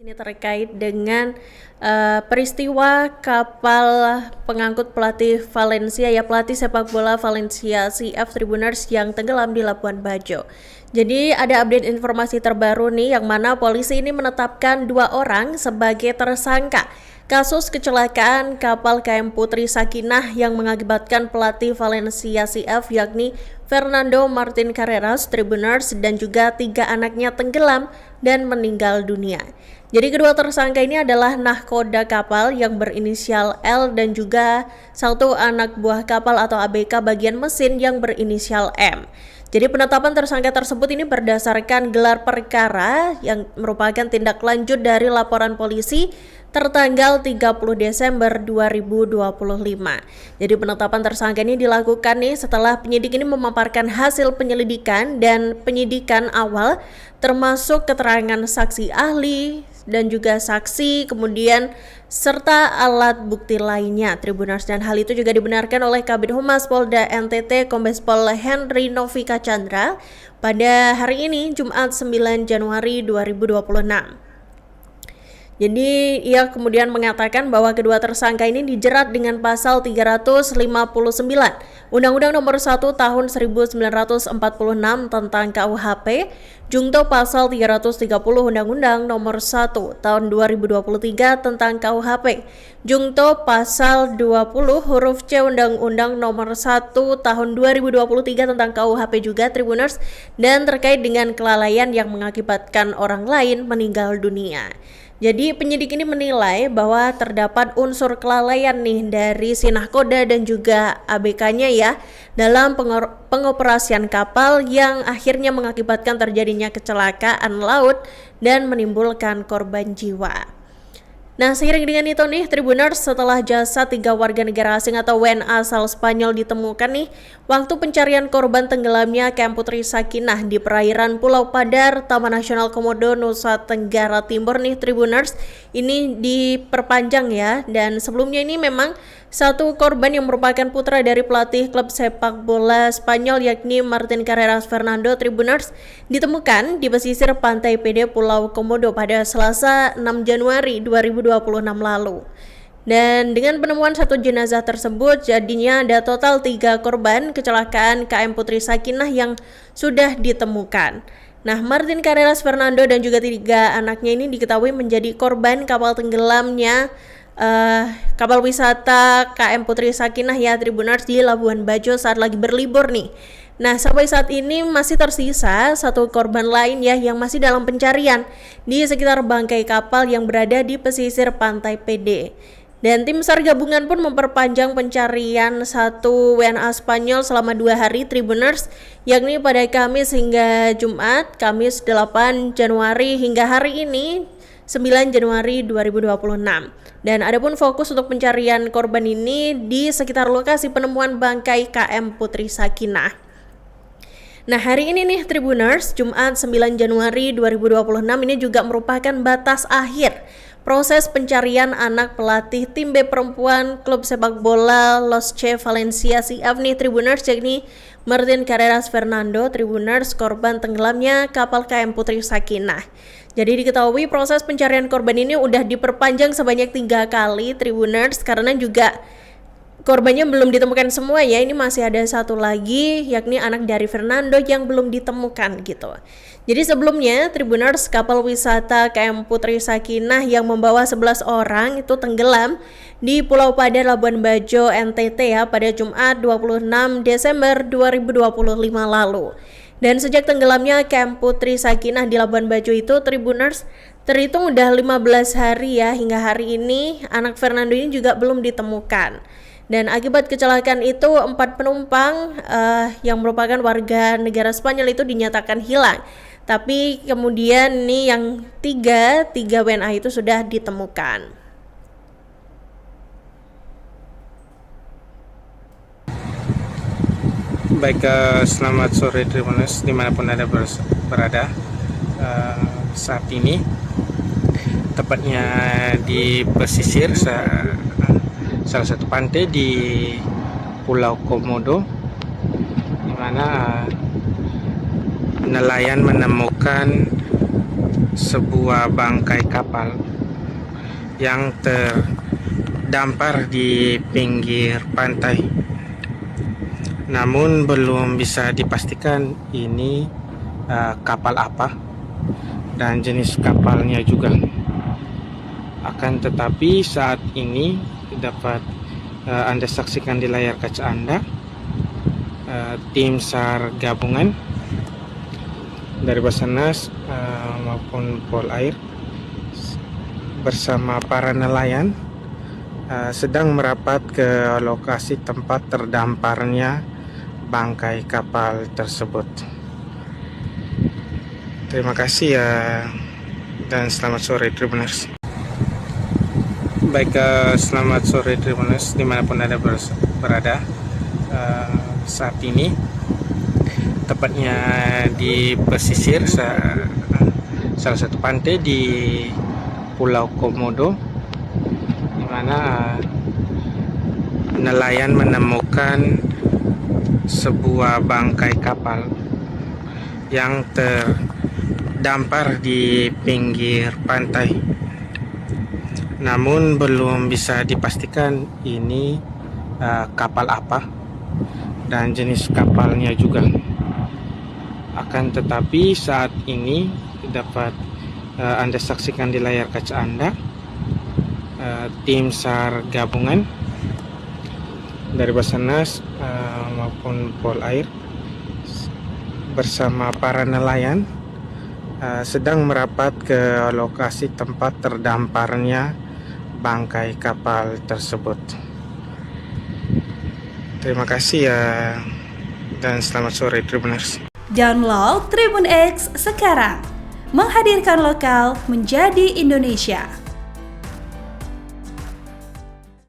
Ini terkait dengan peristiwa kapal pengangkut pelatih Valencia pelatih sepak bola Valencia CF Tribuners yang tenggelam di Labuan Bajo. Jadi ada update informasi terbaru nih yang mana polisi ini menetapkan 2 orang sebagai tersangka kasus kecelakaan kapal KM Putri Sakinah yang mengakibatkan pelatih Valencia CF yakni Fernando Martin Carreras Tribuners dan juga 3 anaknya tenggelam dan meninggal dunia. Jadi kedua tersangka ini adalah nahkoda kapal yang berinisial L dan juga satu anak buah kapal atau ABK bagian mesin yang berinisial M. Jadi penetapan tersangka tersebut ini berdasarkan gelar perkara yang merupakan tindak lanjut dari laporan polisi tertanggal 30 Desember 2025. Jadi penetapan tersangka ini dilakukan nih setelah penyidik ini memaparkan hasil penyelidikan dan penyidikan awal termasuk keterangan saksi ahli dan juga saksi, kemudian serta alat bukti lainnya Tribuners, dan hal itu juga dibenarkan oleh Kabid Humas Polda NTT Kombes Pol Henry Novika Chandra pada hari ini Jumat 9 Januari 2026. Jadi ia kemudian mengatakan bahwa kedua tersangka ini dijerat dengan pasal 359 Undang-Undang Nomor 1 Tahun 1946 tentang KUHP, Jungto pasal 330 Undang-Undang Nomor 1 Tahun 2023 tentang KUHP, Jungto pasal 20 huruf C Undang-Undang Nomor 1 Tahun 2023 tentang KUHP juga Tribuners, dan terkait dengan kelalaian yang mengakibatkan orang lain meninggal dunia. Jadi penyidik ini menilai bahwa terdapat unsur kelalaian nih dari si nahkoda dan juga ABK-nya ya dalam pengoperasian kapal yang akhirnya mengakibatkan terjadinya kecelakaan laut dan menimbulkan korban jiwa. Nah, seiring dengan itu nih Tribuners, setelah jasad 3 warga negara asing atau WNA asal Spanyol ditemukan nih, waktu pencarian korban tenggelamnya KM Putri Sakinah di perairan Pulau Padar, Taman Nasional Komodo, Nusa Tenggara Timur nih Tribuners, ini diperpanjang ya. Dan sebelumnya ini memang satu korban yang merupakan putra dari pelatih klub sepak bola Spanyol yakni Martin Carreras Fernando Tribuners ditemukan di pesisir pantai PD Pulau Komodo pada Selasa 6 Januari 2026 lalu. Dan dengan penemuan satu jenazah tersebut, jadinya ada total 3 korban kecelakaan KM Putri Sakinah yang sudah ditemukan. Nah, Martin Carreras Fernando dan juga 3 anaknya ini diketahui menjadi korban kapal tenggelamnya kapal wisata KM Putri Sakinah ya Tribuners di Labuan Bajo saat lagi berlibur nih. Nah, sampai saat ini masih tersisa satu korban lain ya yang masih dalam pencarian di sekitar bangkai kapal yang berada di pesisir pantai PD. Dan tim SAR gabungan pun memperpanjang pencarian satu WNA Spanyol selama 2 hari Tribuners, yakni pada Kamis hingga Jumat, Kamis 8 Januari hingga hari ini 9 Januari 2026. Dan adapun fokus untuk pencarian korban ini di sekitar lokasi penemuan bangkai KM Putri Sakinah. Nah, hari ini nih Tribuners, Jumat 9 Januari 2026 ini juga merupakan batas akhir proses pencarian anak pelatih tim B perempuan klub sepak bola Los Che Valencia CF nih Tribuners, yakni Martin Carreras Fernando Tribuners, korban tenggelamnya kapal KM Putri Sakinah. Jadi diketahui proses pencarian korban ini udah diperpanjang sebanyak 3 kali Tribuners karena juga korbannya belum ditemukan semua ya. Ini masih ada satu lagi yakni anak dari Fernando yang belum ditemukan gitu. Jadi sebelumnya Tribuners, kapal wisata KM Putri Sakinah yang membawa 11 orang itu tenggelam di Pulau Padar, Labuan Bajo, NTT ya pada Jumat 26 Desember 2025 lalu. Dan sejak tenggelamnya KM Putri Sakinah di Labuan Bajo itu Tribuners, terhitung udah 15 hari ya, hingga hari ini anak Fernando ini juga belum ditemukan. Dan akibat kecelakaan itu 4 penumpang yang merupakan warga negara Spanyol itu dinyatakan hilang. Tapi kemudian nih yang 3 WNA itu sudah ditemukan. Baik, selamat sore Tribuners dimanapun Anda berada. Saat ini tepatnya di pesisir salah satu pantai di Pulau Komodo, di mana nelayan menemukan sebuah bangkai kapal yang terdampar di pinggir pantai. Namun belum bisa dipastikan ini kapal apa dan jenis kapalnya juga. Akan tetapi saat ini dapat Anda saksikan di layar kaca Anda tim SAR gabungan dari Basarnas maupun Polair bersama para nelayan sedang merapat ke lokasi tempat terdamparnya bangkai kapal tersebut. Terima kasih dan selamat sore Tribuners. Baik, selamat sore Tribuners dimanapun Anda berada. Saat ini tepatnya di pesisir salah satu pantai di Pulau Komodo, di mana nelayan menemukan sebuah bangkai kapal yang terdampar di pinggir pantai. Namun belum bisa dipastikan ini kapal apa dan jenis kapalnya juga. Akan tetapi saat ini dapat Anda saksikan di layar kaca Anda tim SAR gabungan dari Basarnas maupun Polair bersama para nelayan sedang merapat ke lokasi tempat terdamparnya bangkai kapal tersebut. Terima kasih dan selamat sore Tribuners. Download Tribun X sekarang, menghadirkan lokal menjadi Indonesia.